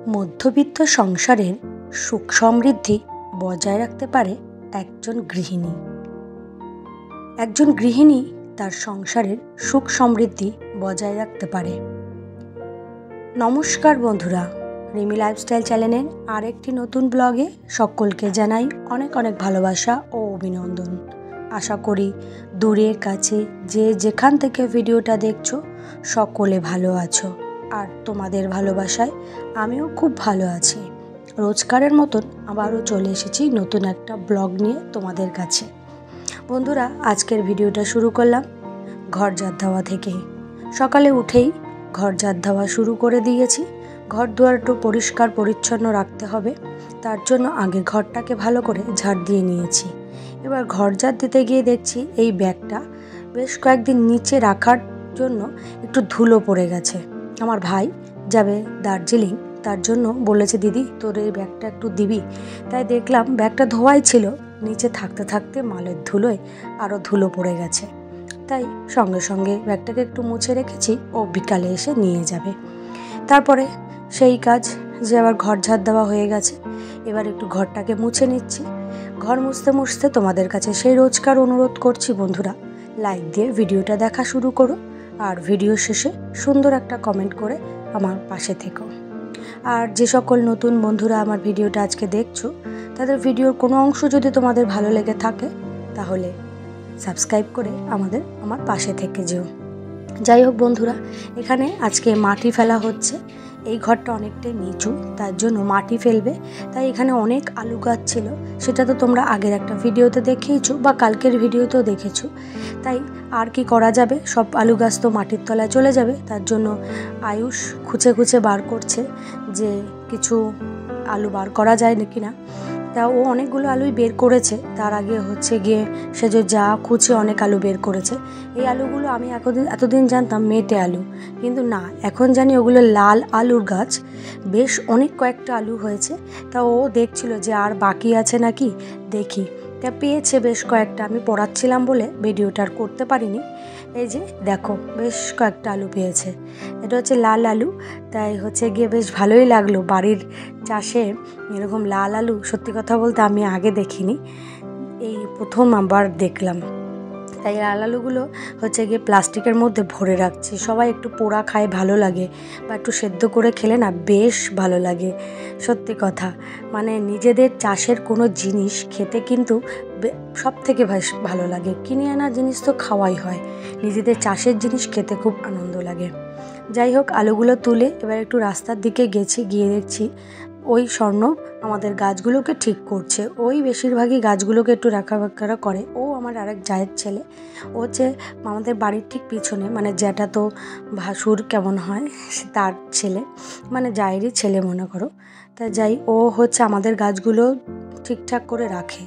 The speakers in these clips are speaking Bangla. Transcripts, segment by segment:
মধ্যবিত্ত সংসারের সুখ সমৃদ্ধি বজায় রাখতে পারে একজন গৃহিণী। একজন গৃহিণী তার সংসারের সুখ সমৃদ্ধি বজায় রাখতে পারে। নমস্কার বন্ধুরা, রিমি লাইফস্টাইল চ্যানেলের আরেকটি নতুন ব্লগে সকলকে জানাই অনেক অনেক ভালোবাসা ও অভিনন্দন। আশা করি দূরের কাছে যে যেখান থেকে ভিডিওটা দেখছো সকলে ভালো আছো, আর তোমাদের ভালোবাসায় আমিও খুব ভালো আছি। রোজকারের মতন আবারও চলে এসেছি নতুন একটা ব্লগ নিয়ে তোমাদের কাছে। বন্ধুরা, আজকের ভিডিওটা শুরু করলাম ঘর ঝাড় দেওয়া থেকে। সকালে উঠেই ঘর ঝাড় দেওয়া শুরু করে দিয়েছি। ঘর দুয়ার একটু পরিষ্কার পরিচ্ছন্ন রাখতে হবে, তার জন্য আগে ঘরটাকে ভালো করে ঝাড় দিয়ে নিয়েছি। এবার ঘর ঝাড় দিতে গিয়ে দেখছি এই ব্যাগটা বেশ কয়েকদিন নিচে রাখার জন্য একটু ধুলো পড়ে গেছে। আমার ভাই যাবে দার্জিলিং, তার জন্য বলেছে দিদি তোর এই ব্যাগটা একটু দিবি। তাই দেখলাম ব্যাগটা ধোয়াই ছিল, নিচে থাকতে থাকতে মালের ধুলোয় আরও ধুলো পড়ে গেছে। তাই সঙ্গে সঙ্গে ব্যাগটাকে একটু মুছে রেখেছি, ও বিকালে এসে নিয়ে যাবে। তারপরে সেই কাজ যে আবার ঘর ঝাড় দেওয়া হয়ে গেছে, এবার একটু ঘরটাকে মুছে নিচ্ছি। ঘর মুছতে মুছতে তোমাদের কাছে সেই রোজকার অনুরোধ করছি বন্ধুরা, লাইক দিয়ে ভিডিওটা দেখা শুরু করো, আর ভিডিও শেষে সুন্দর একটা কমেন্ট করে আমার পাশে থেকো। আর যে সকল নতুন বন্ধুরা আমার ভিডিওটা আজকে দেখছো, তাদের ভিডিওর কোনো অংশ যদি তোমাদের ভালো লেগে থাকে তাহলে সাবস্ক্রাইব করে আমার পাশে থেকে যেও। যাই হোক বন্ধুরা, এখানে আজকে মাটি ফেলা হচ্ছে। এই ঘরটা অনেকটাই নিচু, তার জন্য মাটি ফেলবে। তাই এখানে অনেক আলু গাছ ছিল, সেটা তো তোমরা আগের একটা ভিডিওতে দেখেইছো বা কালকের ভিডিওতেও দেখেছো। তাই আর কি করা যাবে, সব আলু গাছ তো মাটির তলায় চলে যাবে। তার জন্য আয়ুষ খুঁচে খুঁচে বার করছে যে কিছু আলু বার করা যায় নাকি না। তা ও অনেকগুলো আলুই বের করেছে। তার আগে গিয়ে সে যে যা খুঁজে অনেক আলু বের করেছে। এই আলুগুলো আমি এতদিন জানতাম মেটে আলু, কিন্তু না, এখন জানি ওগুলো লাল আলুর গাছ। বেশ অনেক কয়েকটা আলু হয়েছে। তা ও দেখছিল যে আর বাকি আছে নাকি দেখি। তা পেয়েছে বেশ কয়েকটা, আমি পড়াচ্ছিলাম বলে ভিডিওটা আর করতে পারিনি। এই যে দেখো, বেশ কয়েকটা আলু পেয়েছে। এটা হচ্ছে লাল আলু। তাই গিয়ে বেশ ভালোই লাগলো বাড়ির চাষে এরকম লাল আলু। সত্যি কথা বলতে আমি আগে দেখিনি, এই প্রথম আবার দেখলাম। তাই লাল আলুগুলো গিয়ে প্লাস্টিকের মধ্যে ভরে রাখছি। সবাই একটু পোড়া খায়, ভালো লাগে, বা একটু সেদ্ধ করে খেলে না বেশ ভালো লাগে। সত্যি কথা, মানে নিজেদের চাষের কোনো জিনিস খেতে কিন্তু সব থেকে বেশ ভালো লাগে। কিনে আনা জিনিস তো খাওয়াই হয়, নিজেদের চাষের জিনিস খেতে খুব আনন্দ লাগে। যাই হোক, আলুগুলো তুলে এবার একটু রাস্তার দিকে গিয়ে দেখছি ওই স্বর্ণ আমাদের গাছগুলোকে ঠিক করছে। ওই বেশিরভাগই গাছগুলোকে একটু রাখাবাক্ষা করে। ও আমার আরেক জায়ের ছেলে, ও আমাদের বাড়ির ঠিক পিছনে, মানে যেটা তো ভাসুর কেমন হয় তার ছেলে, মানে জায়েরই ছেলে মনে করো। তা যাই, ও আমাদের গাছগুলো ঠিকঠাক করে রাখে।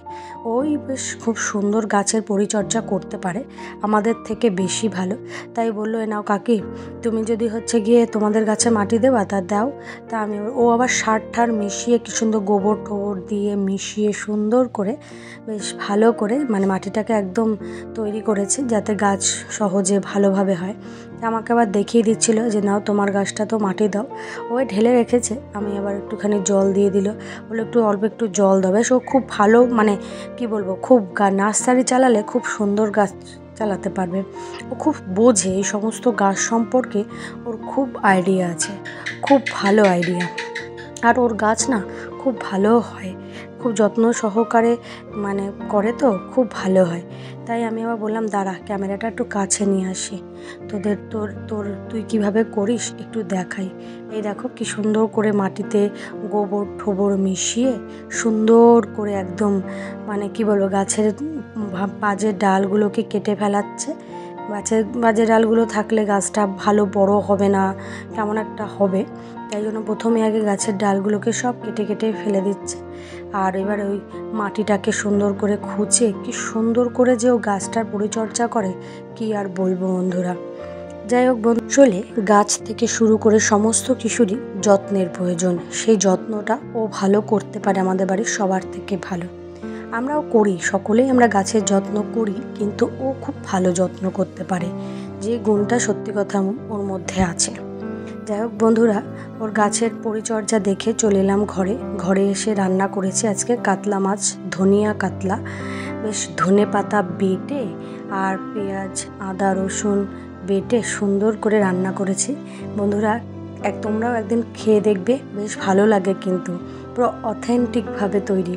ওই বেশ খুব সুন্দর গাছের পরিচর্যা করতে পারে, আমাদের থেকে বেশি ভালো। তাই বললো, এ নাও কাকি, তুমি যদি গিয়ে তোমাদের গাছে মাটি দেবা তা দাও। তা আমি ও আবার সার ঠার মিশিয়ে কি সুন্দর গোবর টোবর দিয়ে মিশিয়ে সুন্দর করে বেশ ভালো করে মানে মাটিটাকে একদম তৈরি করেছে যাতে গাছ সহজে ভালোভাবে হয়। আমাকে আবার দেখিয়ে দিচ্ছিল যে নাও তোমার গাছটা তো মাটি দাও। ওই ঢেলে রেখেছে, আমি আবার একটুখানি জল দিয়ে দিল, বলে অল্প একটু জল দেবে। ও খুব ভালো, মানে কি বলবো, খুব নার্সারি চালালে খুব সুন্দর গাছ চালাতে পারবে। ও খুব বোঝে এই সমস্ত গাছ সম্পর্কে, ওর খুব আইডিয়া আছে, খুব ভালো আইডিয়া। আর ওর গাছ না খুব ভালো হয়, খুব যত্ন সহকারে মানে করে, তো খুব ভালো হয়। তাই আমি আবার বললাম দাঁড়া, ক্যামেরাটা একটু কাছে নিয়ে আসি, তুই কিভাবে করিস একটু দেখাই। এই দেখো কি সুন্দর করে মাটিতে গোবর ঠোবর মিশিয়ে সুন্দর করে একদম মানে কি বলবো, গাছের বাজে ডালগুলোকে কেটে ফেলাচ্ছে। বাজে ডালগুলো থাকলে গাছটা ভালো বড় হবে না, কেমন একটা হবে। তাই জন্য প্রথমে আগে গাছের ডালগুলোকে সব কেটে কেটে ফেলে দিচ্ছে। আর এবার ওই মাটিটাকে সুন্দর করে খুঁচে কি সুন্দর করে যে ও গাছটার পরিচর্যা করে, কি আর বলবো বন্ধুরা। যাই হোক বন্ধু, চলে গাছ থেকে শুরু করে সমস্ত কিছুরই যত্নের প্রয়োজন। সেই যত্নটা ও ভালো করতে পারে, আমাদের বাড়ির সবার থেকে ভালো। আমরাও করি, সকলেই আমরা গাছের যত্ন করি, কিন্তু ও খুব ভালো যত্ন করতে পারে, যে গুণটা সত্যি কথা ওর মধ্যে আছে। যাই হোক বন্ধুরা, ওর গাছের পরিচর্যা দেখে চলে এলাম ঘরে। ঘরে এসে রান্না করেছি আজকে কাতলা মাছ, ধনিয়া কাতলা, বেশ ধনে পাতা বেটে আর পেঁয়াজ আদা রসুন বেটে সুন্দর করে রান্না করেছি। বন্ধুরা তোমরাও একদিন খেয়ে দেখবে, বেশ ভালো লাগে, কিন্তু পুরো অথেন্টিকভাবে তৈরি।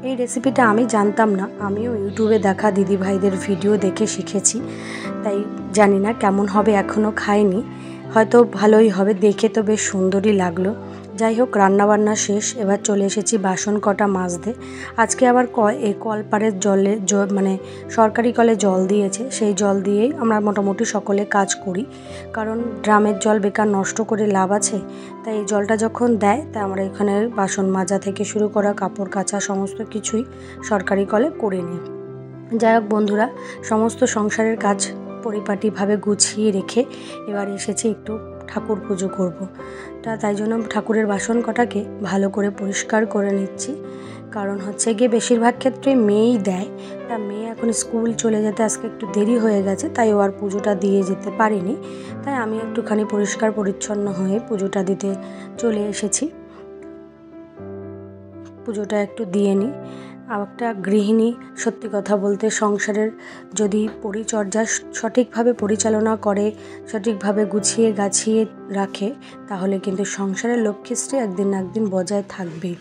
এই রেসিপিটা আমি জানতাম না, আমিও ইউটিউবে দেখা দিদিভাইদের ভিডিও দেখে শিখেছি, তাই জানি না কেমন হবে, এখনও খাইনি, হয়তো ভালোই হবে, দেখে তো বেশ সুন্দরই লাগলো। যাই হোক, রান্নাবান্না শেষ, এবার চলে এসেছি বাসন কটা মাজতে। আজকে আবার এই কলপাড়ের জলে মানে সরকারি কলে জল দিয়েছে, সেই জল দিয়েই আমরা মোটামুটি সকলে কাজ করি, কারণ ড্রামের জল বেকার নষ্ট করে লাভ আছে। তাই এই জলটা যখন দেয়, তাই আমরা এখানে বাসন মাজা থেকে শুরু করা কাপড় কাচা সমস্ত কিছুই সরকারি কলে করে নিই। যাই হোক বন্ধুরা, সমস্ত সংসারের কাজ পরিপাটিভাবে গুছিয়ে রেখে এবার এসেছি একটু ঠাকুর পুজো করব। তাই জন্য ঠাকুরের বাসন কটাকে ভালো করে পরিষ্কার করে নিচ্ছি, কারণ হচ্ছে গিয়ে বেশিরভাগ ক্ষেত্রে মেয়েই দেয়। তা মেয়ে এখন স্কুল চলে যেতে আজকে একটু দেরি হয়ে গেছে, তাই ও আর পুজোটা দিয়ে যেতে পারিনি, তাই আমি একটুখানি পরিষ্কার পরিচ্ছন্ন হয়ে পুজোটা দিতে চলে এসেছি। পুজোটা একটু দিয়ে নিই। একটা গৃহিণী সত্যি কথা বলতে সংসারের যদি পরিচর্যা সঠিকভাবে পরিচালনা করে, সঠিকভাবে গুছিয়ে গাছিয়ে রাখে, তাহলে কিন্তু সংসারের লক্ষ্মীশ্রী একদিন না একদিন বজায় থাকবেই।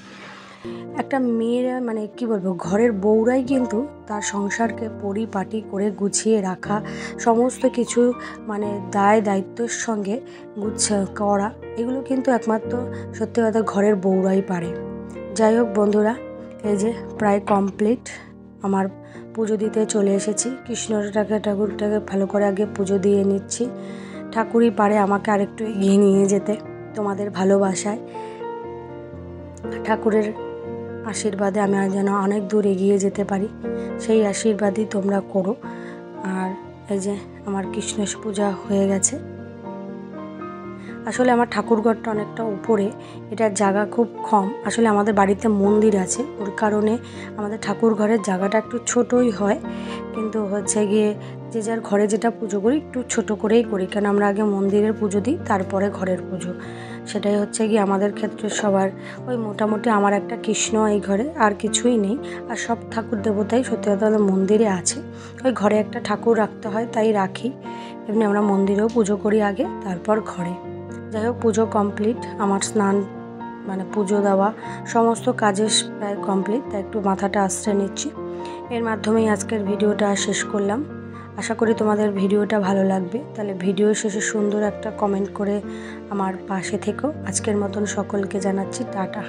একটা মেয়েরা মানে কি বলবো, ঘরের বউরাই কিন্তু তার সংসারকে পরিপাটি করে গুছিয়ে রাখা, সমস্ত কিছু মানে দায় দায়িত্বের সঙ্গে করা, এগুলো কিন্তু একমাত্র সত্যি কথা ঘরের বউরাই পারে। যাই হোক বন্ধুরা, এই যে প্রায় কমপ্লিট, আমার পুজো দিতে চলে এসেছি। ঠাকুরটাকে ভালো করে আগে পুজো দিয়ে নিচ্ছি। ঠাকুরই পারে আমাকে আরেকটু এগিয়ে নিয়ে যেতে তোমাদের ভালোবাসায়। ঠাকুরের আশীর্বাদে আমি যেন অনেক দূর এগিয়ে যেতে পারি, সেই আশীর্বাদই তোমরা করো। আর এই যে আমার কৃষ্ণ পূজা হয়ে গেছে। আসলে আমার ঠাকুরঘরটা অনেকটা উপরে, এটার জায়গা খুব কম। আসলে আমাদের বাড়িতে মন্দির আছে, ওর কারণে আমাদের ঠাকুর ঘরের জায়গাটা একটু ছোটই হয়, কিন্তু হচ্ছে গিয়ে যে যার ঘরে যেটা পুজো করি একটু ছোট করেই করি, কেন আমরা আগে মন্দিরের পুজো দিই, তারপরে ঘরের পুজো। সেটাই হচ্ছে গিয়ে আমাদের ক্ষেত্রে সবার। ওই মোটামুটি আমার একটা কৃষ্ণ এই ঘরে, আর কিছুই নেই। আর সব ঠাকুর দেবতাই সত্যি কথা মন্দিরে আছে, ওই ঘরে একটা ঠাকুর রাখতে হয় তাই রাখি। এমনি আমরা মন্দিরেও পুজো করি আগে, তারপর ঘরে। যাই হোক, পুজো কমপ্লিট, আমার স্নান মানে পুজো দেওয়া সমস্ত কাজের প্রায় কমপ্লিট, তাই একটু মাথাটা আশ্রয় নিচ্ছি। এর মাধ্যমেই আজকের ভিডিওটা শেষ করলাম। আশা করি তোমাদের ভিডিওটা ভালো লাগবে। তাহলে ভিডিও শেষে সুন্দর একটা কমেন্ট করে আমার পাশে থেকো। আজকের মতন সকলকে জানাচ্ছি টাটা।